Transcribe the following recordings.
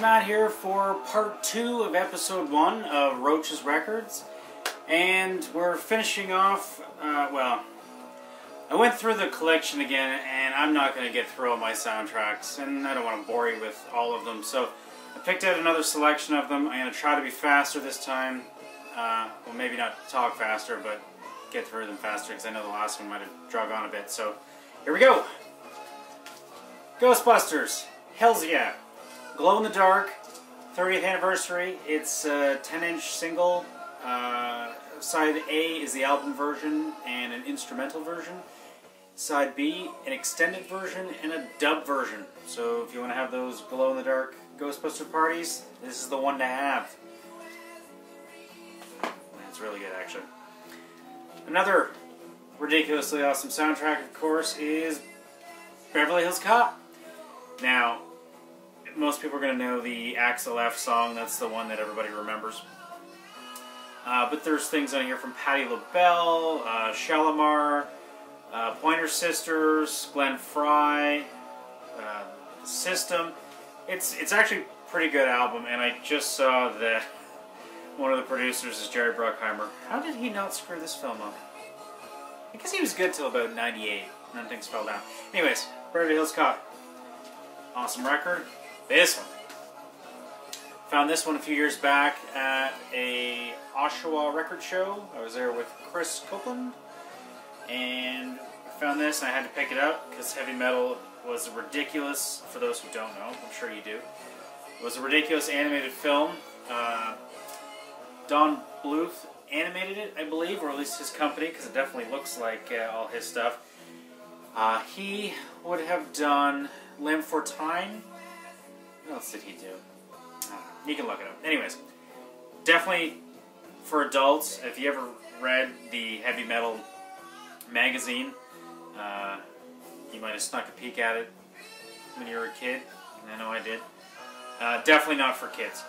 Matt here for part 2 of episode 1 of Rauch's Records. And we're finishing off, well, I went through the collection again, and I'm not going to get through all my soundtracks, and I don't want to bore you with all of them. So I picked out another selection of them. I'm going to try to be faster this time. Well, maybe not talk faster, but get through them faster, because I know the last one might have drug on a bit. So here we go. Ghostbusters. Hells yeah. Glow in the Dark, 30th anniversary. It's a 10-inch single. Side A is the album version and an instrumental version. Side B, an extended version and a dub version. So if you want to have those glow in the dark Ghostbuster parties, this is the one to have. It's really good, actually. Another ridiculously awesome soundtrack, of course, is Beverly Hills Cop. Now, most people are going to know the Axel F song. That's the one that everybody remembers. But there's things on here from Patti LaBelle, Shalimar, Pointer Sisters, Glenn Frey, System. It's actually a pretty good album, and I just saw that one of the producers is Jerry Bruckheimer. How did he not screw this film up? Because he was good till about 98, and then things fell down. Anyways, Beverly Hills Cop. Awesome record. This one. Found this one a few years back at a Oshawa record show. I was there with Chris Copeland, and I found this and I had to pick it up because heavy metal was a ridiculous, for those who don't know, I'm sure you do, it was a ridiculous animated film. Don Bluth animated it, I believe, or at least his company, because it definitely looks like all his stuff. He would have done Limb for Time. What else did he do? You can look it up. Anyways, definitely for adults, if you ever read the heavy metal magazine, you might have snuck a peek at it when you were a kid. I know I did. Definitely not for kids.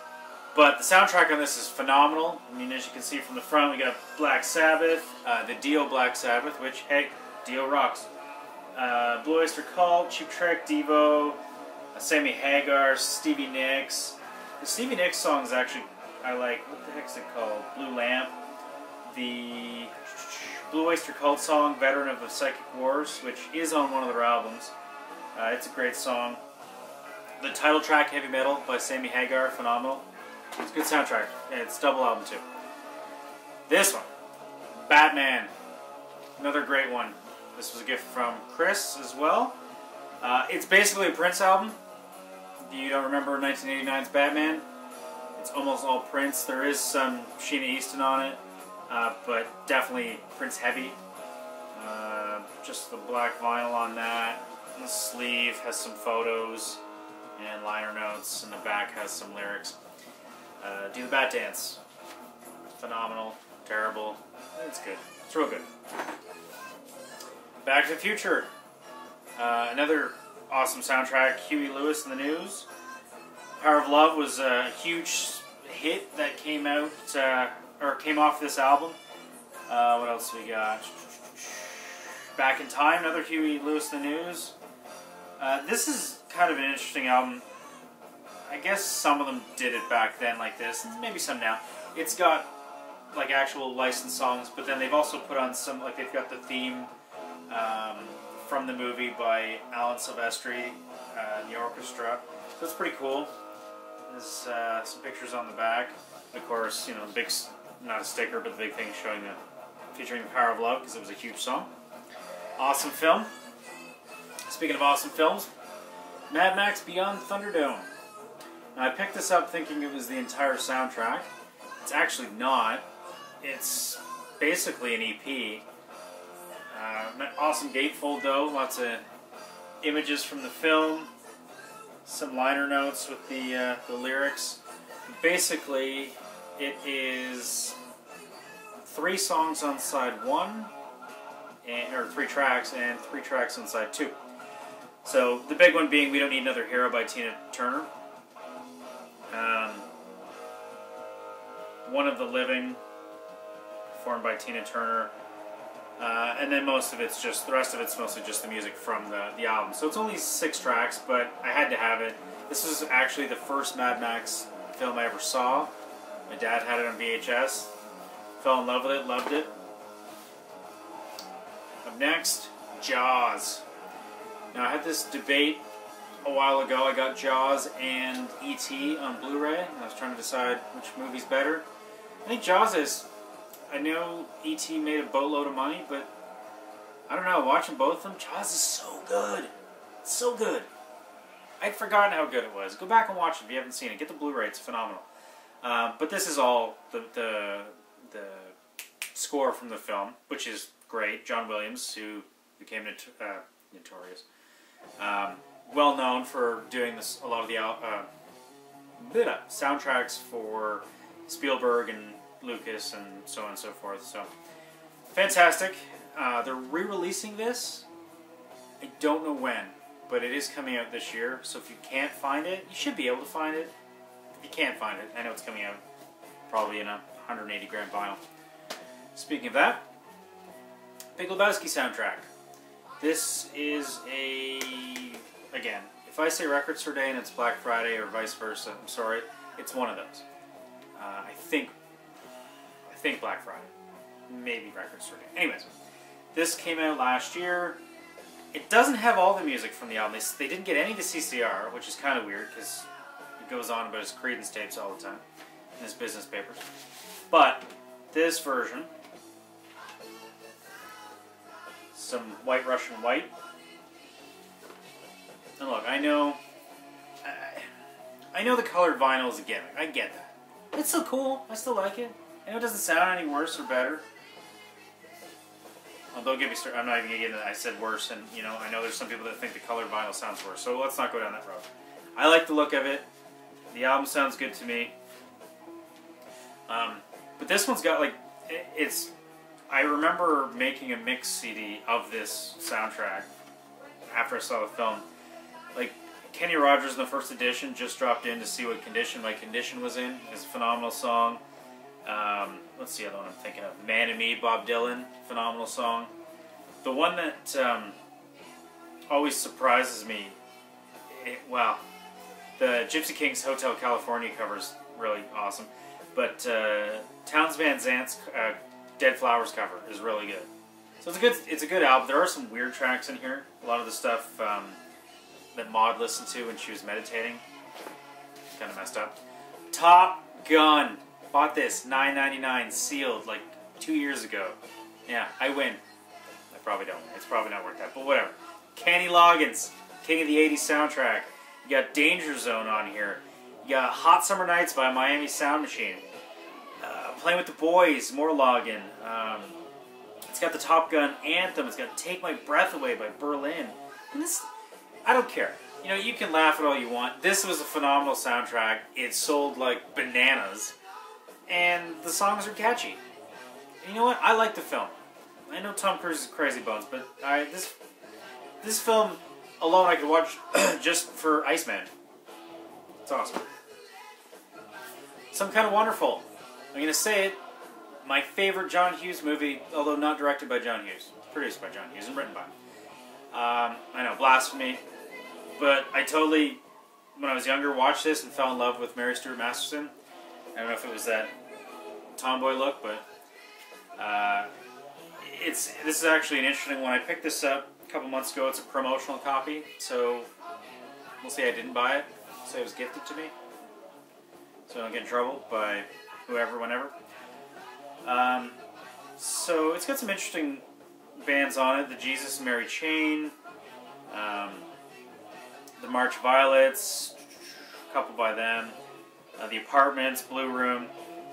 But the soundtrack on this is phenomenal. I mean, as you can see from the front, we got Black Sabbath, the Dio Black Sabbath, which, hey, Dio rocks. Blue Oyster Cult, Cheap Trick, Devo, Sammy Hagar, Stevie Nicks. The Stevie Nicks song is actually, I like, what the heck's it called? Blue Lamp. The Blue Oyster Cult song, Veteran of the Psychic Wars, which is on one of their albums. It's a great song. The title track, Heavy Metal, by Sammy Hagar, phenomenal. It's a good soundtrack. It's a double album, too. This one, Batman. Another great one. This was a gift from Chris as well. It's basically a Prince album. If you don't remember 1989's Batman, it's almost all Prince. There is some Sheena Easton on it, but definitely Prince heavy. Just the black vinyl on that. The sleeve has some photos and liner notes, and the back has some lyrics. Do the Bat Dance. Phenomenal. Terrible. It's good. It's real good. Back to the Future. Another awesome soundtrack, Huey Lewis and the News. Power of Love was a huge hit that came out, or came off this album. What else we got? Back in Time, another Huey Lewis and the News. This is kind of an interesting album. I guess some of them did it back then like this, maybe some now. It's got like actual licensed songs, but then they've also put on some, like they've got the theme from the movie by Alan Silvestri, the orchestra. So it's pretty cool. There's some pictures on the back. Of course, you know, the big, not a sticker, but the big thing showing featuring the Power of Love, because it was a huge song. Awesome film. Speaking of awesome films, Mad Max Beyond Thunderdome. Now, I picked this up thinking it was the entire soundtrack. It's actually not. It's basically an EP. Awesome gatefold though, lots of images from the film, some liner notes with the lyrics. Basically, it is 3 songs on side 1, or 3 tracks, and 3 tracks on side 2. So the big one being We Don't Need Another Hero by Tina Turner. One of the Living, performed by Tina Turner. And then most of it's just, the rest of it's mostly just the music from the album. So it's only 6 tracks, but I had to have it. This was actually the first Mad Max film I ever saw. My dad had it on VHS. Fell in love with it, loved it. Up next, Jaws. Now I had this debate a while ago. I got Jaws and E.T. on Blu-ray. I was trying to decide which movie's better. I think Jaws is. I know E.T. made a boatload of money, but I don't know. Watching both of them, Jaws is so good. It's so good. I'd forgotten how good it was. Go back and watch it if you haven't seen it. Get the Blu-ray. It's phenomenal. But this is all the score from the film, which is great. John Williams, who became notorious. Well known for doing this, a lot of the soundtracks for Spielberg and Lucas and so on and so forth. So fantastic. They're re-releasing this. I don't know when, but it is coming out this year. So if you can't find it, you should be able to find it. If you can't find it, I know it's coming out probably in a 180 gram vinyl. Speaking of that, Big Lebowski soundtrack. This is again, if I say Record Store Day and it's Black Friday or vice versa, I'm sorry, it's one of those. I think Black Friday, maybe Record Store Day. Anyways, this came out last year. It doesn't have all the music from the album. They didn't get any of the CCR, which is kind of weird because it goes on about his Creedence tapes all the time in his business papers. But this version, some White Russian White. And look, I know the colored vinyl is a gimmick. I get that. It's still cool. I still like it. I know it doesn't sound any worse or better. Although, get me started. I'm not even going to get into that. I said worse, and you know, I know there's some people that think the colored vinyl sounds worse. So let's not go down that road. I like the look of it. The album sounds good to me. But this one's got like it's. I remember making a mix CD of this soundtrack after I saw the film. Like, Kenny Rogers in the first edition just dropped in to see what condition my condition was in. It's a phenomenal song. What's the other one I'm thinking of? Man and Me, Bob Dylan. Phenomenal song. The one that always surprises me, well, the Gypsy Kings Hotel California cover is really awesome. But Townes Van Zant's Dead Flowers cover is really good. So it's a good album. There are some weird tracks in here. A lot of the stuff that Maud listened to when she was meditating. Kind of messed up. Top Gun. Bought this, $9.99, sealed, like 2 years ago. Yeah, I win. I probably don't. It's probably not worth that, but whatever. Kenny Loggins, king of the 80s soundtrack. You got Danger Zone on here. You got Hot Summer Nights by Miami Sound Machine. Playing with the Boys, more Loggin. It's got the Top Gun anthem. It's got Take My Breath Away by Berlin. And this, I don't care. You know, you can laugh at all you want. This was a phenomenal soundtrack. It sold like bananas. And the songs are catchy. And you know what? I like the film. I know Tom Cruise is crazy bones, but this film alone I could watch just for Iceman. It's awesome. Some Kind of Wonderful. I'm going to say it. My favorite John Hughes movie, although not directed by John Hughes. Produced by John Hughes and written by him. I know, blasphemy. But I totally, when I was younger, watched this and fell in love with Mary Stuart Masterson. I don't know if it was that tomboy look, but this is actually an interesting one. I picked this up a couple months ago. It's a promotional copy, so we'll say I didn't buy it. Say it was gifted to me, so I don't get in trouble by whoever, whenever. So it's got some interesting bands on it. The Jesus and Mary Chain, the March Violets, a couple by them. The Apartments, Blue Room,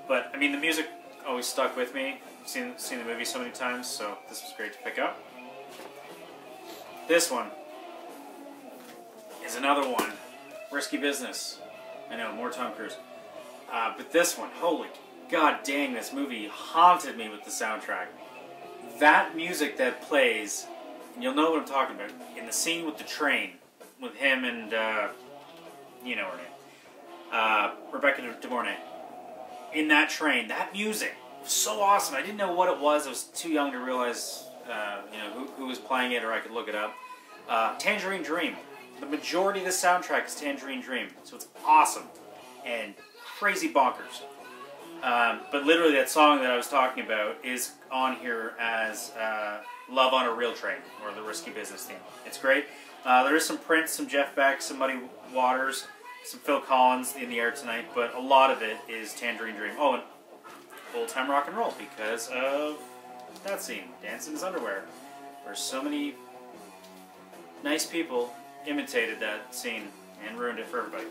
but I mean the music always stuck with me. I've seen the movie so many times, so this was great to pick up. This one is another one, Risky Business. I know, more Tom Cruise, but this one, holy god dang, this movie haunted me with the soundtrack. That music that plays, and you'll know what I'm talking about, in the scene with the train, with him and you know her name. Rebecca De Mornay. In that train, that music was so awesome. I didn't know what it was. I was too young to realize, you know, who was playing it, or I could look it up. Tangerine Dream. the majority of the soundtrack is Tangerine Dream, so it's awesome and crazy bonkers. But literally that song that I was talking about is on here as Love on a Real Train, or the Risky Business theme. It's great. There is some Prince, some Jeff Beck, some Muddy Waters, some Phil Collins in the air tonight, but a lot of it is Tangerine Dream. Oh, and Old Time Rock and Roll, because of that scene, Dance in His Underwear, where so many nice people imitated that scene and ruined it for everybody.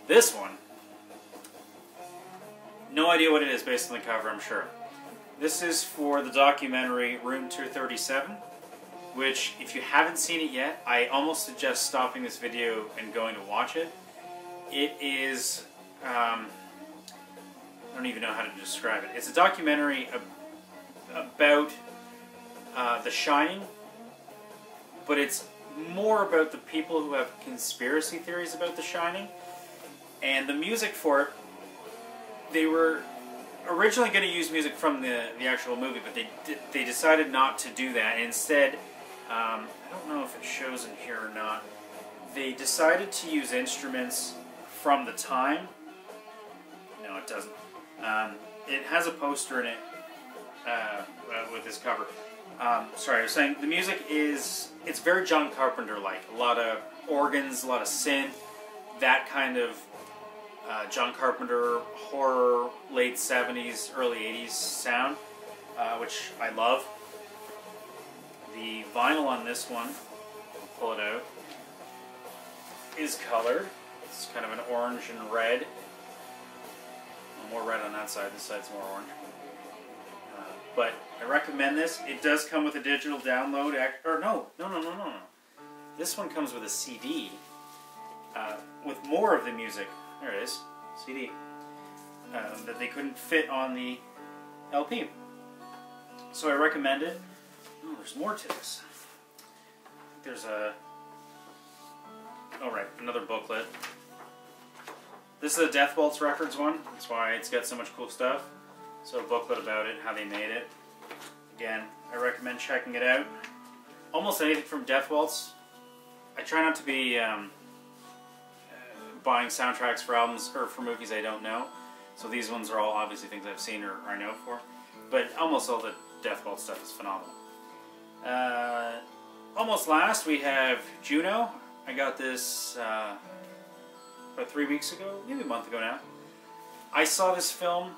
This one, no idea what it is based on the cover, I'm sure. This is for the documentary Room 237, which, if you haven't seen it yet, I almost suggest stopping this video and going to watch it. It is, I don't even know how to describe it. It's a documentary about The Shining, but it's more about the people who have conspiracy theories about The Shining. And the music for it, they were originally going to use music from the actual movie, but they decided not to do that. Instead, I don't know if it shows in here or not, they decided to use instruments from the time. No, it doesn't. It has a poster in it with this cover. Sorry, I was saying the music it's very John Carpenter-like. A lot of organs, a lot of synth, that kind of John Carpenter horror, late 70s, early 80s sound, which I love. The vinyl on this one, I'll pull it out, is colored. It's kind of an orange and red. More red on that side, this side's more orange. But I recommend this. It does come with a digital download, no. This one comes with a CD, with more of the music. There it is, CD, that they couldn't fit on the LP. So I recommend it. Oh, there's more to this. There's another booklet. This is a Death Waltz Records one. That's why it's got so much cool stuff. So a booklet about it, how they made it. Again, I recommend checking it out. Almost anything from Death Waltz. I try not to be buying soundtracks for albums or for movies I don't know. So these ones are all obviously things I've seen or I know for. But almost all the Death Waltz stuff is phenomenal. Almost last, we have Juno. I got this about 3 weeks ago, maybe a month ago now. I saw this film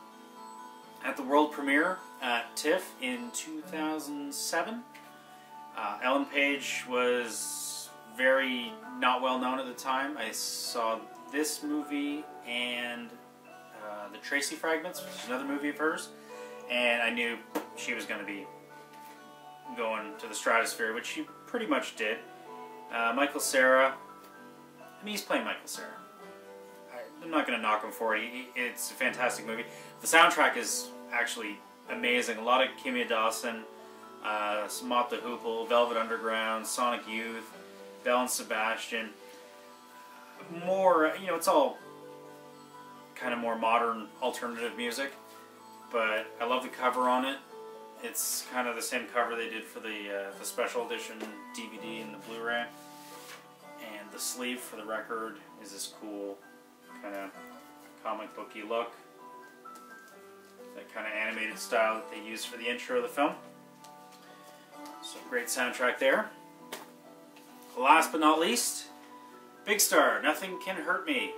at the world premiere at TIFF in 2007. Ellen Page was very not well known at the time. I saw this movie and The Tracy Fragments, which is another movie of hers, and I knew she was going to be going to the stratosphere, which she pretty much did. Michael Cera, I mean, he's playing Michael Cera. I'm not going to knock him for it. It's a fantastic movie. The soundtrack is actually amazing. A lot of Kimya Dawson, Mott the Hoople, Velvet Underground, Sonic Youth, Belle and Sebastian. More, it's all kind of more modern alternative music, but I love the cover on it. It's kind of the same cover they did for the special edition DVD and the Blu-ray. And the sleeve for the record is this cool kind of comic booky look. That kind of animated style that they used for the intro of the film. So great soundtrack there. Last but not least, Big Star, Nothing Can Hurt Me.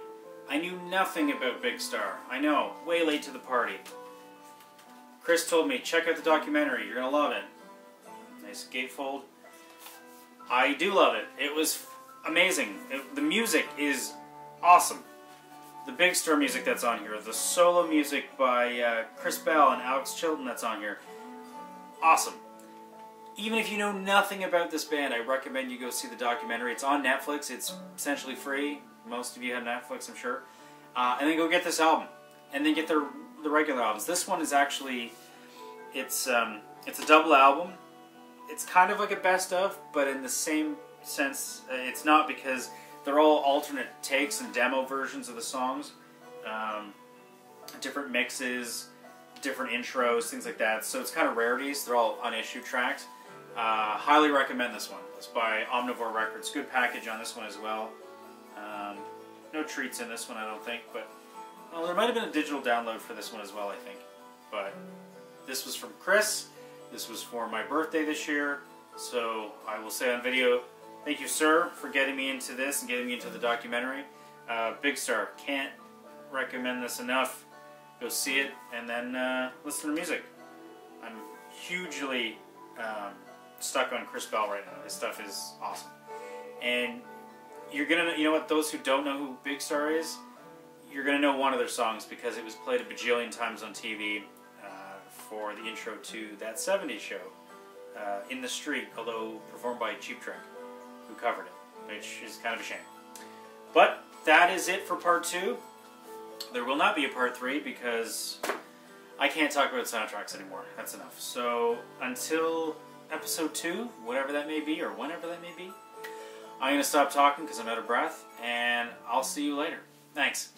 I knew nothing about Big Star. I know, way late to the party. Chris told me, check out the documentary, you're going to love it. Nice gatefold. I do love it. It was amazing. The music is awesome. The Big Star music that's on here, the solo music by Chris Bell and Alex Chilton that's on here, awesome. Even if you know nothing about this band, I recommend you go see the documentary. It's on Netflix. It's essentially free. Most of you have Netflix, I'm sure. And then go get this album. And then get the regular albums. This one is actually, it's a double album. It's kind of like a best of, but in the same sense, it's not, because they're all alternate takes and demo versions of the songs. Different mixes, different intros, things like that. So it's kind of rarities. They're all unissued tracks. Highly recommend this one. It's by Omnivore Records. Good package on this one as well. No treats in this one, I don't think, but well, there might have been a digital download for this one as well, I think. But this was from Chris. This was for my birthday this year. So I will say on video, thank you, sir, for getting me into this and getting me into the documentary. Big Star. Can't recommend this enough. Go see it and then listen to music. I'm hugely stuck on Chris Bell right now. His stuff is awesome. And you're gonna, you know what, those who don't know who Big Star is, you're gonna know one of their songs because it was played a bajillion times on TV for the intro to That 70s Show, In the Street, although performed by Cheap Trick, who covered it, which is kind of a shame. But that is it for part 2. There will not be a part 3 because I can't talk about soundtracks anymore. That's enough. So until episode 2, whatever that may be, or whenever that may be, I'm going to stop talking because I'm out of breath, and I'll see you later. Thanks.